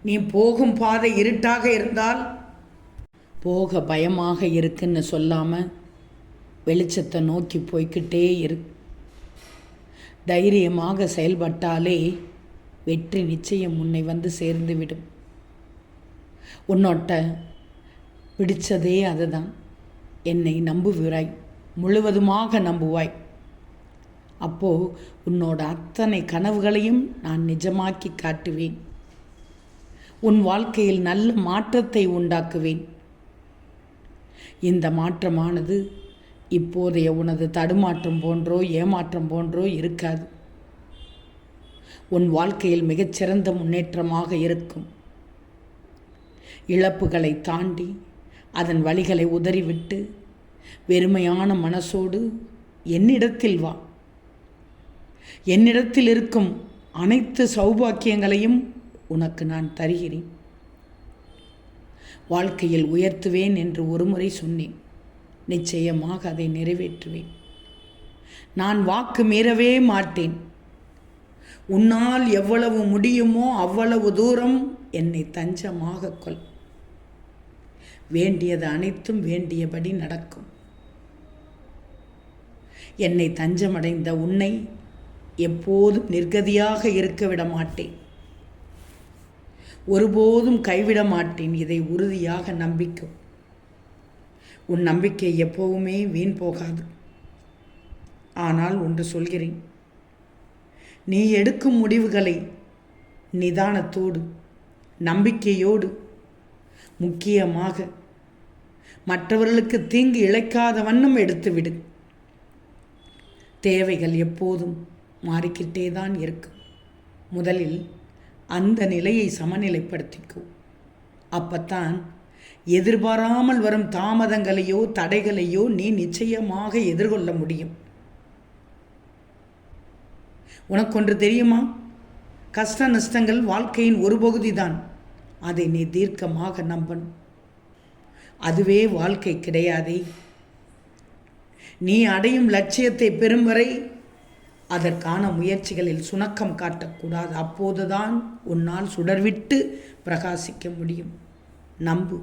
நீ போகும் பாதை இருட்டாக இருந்தால் போக பயமாக இருக்குன்னு சொல்லாமல் வெளிச்சத்தை நோக்கி போய்கிட்டே இரு. தைரியமாக செயல்பட்டாலே வெற்றி நிச்சயம் உன்னை வந்து சேர்ந்து விடும். உன்னோட்ட பிடிச்சதே அதுதான். என்னை நம்புகிறாய், முழுவதுமாக நம்புவாய். அப்போது உன்னோட அத்தனை கனவுகளையும் நான் நிஜமாக்கி காட்டுவேன். உன் வாழ்க்கையில் நல்ல மாற்றத்தை உண்டாக்குவேன். இந்த மாற்றமானது இப்போதைய உனது தடுமாற்றம் போன்றோ ஏமாற்றம் போன்றோ இருக்காது. உன் வாழ்க்கையில் மிகச்சிறந்த முன்னேற்றமாக இருக்கும். இழப்புகளை தாண்டி அதன் வழிகளை உதறிவிட்டு வெறுமையான மனசோடு என்னிடத்தில் வா. என்னிடத்தில் இருக்கும் அனைத்து சௌபாக்கியங்களையும் உனக்கு நான் தருகிறேன். வாழ்க்கையில் உயர்த்துவேன் என்று ஒருமுறை சொன்னேன். நிச்சயமாக அதை நிறைவேற்றுவேன். நான் வாக்கு மீறவே மாட்டேன். உன்னால் எவ்வளவு முடியுமோ அவ்வளவு தூரம் என்னை தஞ்சமாக கொள். வேண்டியது அனைத்தும் வேண்டியபடி நடக்கும். என்னை தஞ்சமடைந்த உன்னை எப்போதும் நிர்கதியாக இருக்க விட மாட்டேன். ஒருபோதும் கைவிட மாட்டேன். இதை உறுதியாக நம்பிக்கை. உன் நம்பிக்கை எப்போவுமே வீண் போகாது. ஆனால் ஒன்று சொல்கிறேன், நீ எடுக்கும் முடிவுகளை நிதானத்தோடு, நம்பிக்கையோடு, முக்கியமாக மற்றவர்களுக்கு தீங்கு இழைக்காத வண்ணம் எடுத்துவிடு. தேவைகள் எப்போதும் மாறிக்கிட்டே தான் இருக்கும். முதலில் அந்த நிலையை சமநிலைப்படுத்திக்கோ. அப்பத்தான் எதிர்பாராமல் வரும் தாமதங்களையோ தடைகளையோ நீ நிச்சயமாக எதிர்கொள்ள முடியும். உனக்கொன்று தெரியுமா? கஷ்ட நஷ்டங்கள் வாழ்க்கையின் ஒரு பகுதி தான். அதை நீ தீர்க்கமாக நம்பணும். அதுவே வாழ்க்கை கிடையாதே. நீ அடையும் லட்சியத்தை பெறும் வரை அதற்கான முயற்சிகளில் சுணக்கம் காட்டக்கூடாது. அப்போதுதான் உன்னால் சுடர்விட்டு பிரகாசிக்க முடியும். நம்பு.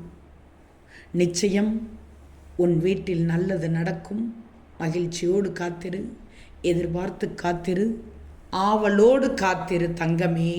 நிச்சயம் உன் வீட்டில் நல்லது நடக்கும். மகிழ்ச்சியோடு காத்திரு, எதிர்பார்த்து காத்திரு, ஆவலோடு காத்திரு தங்கமே.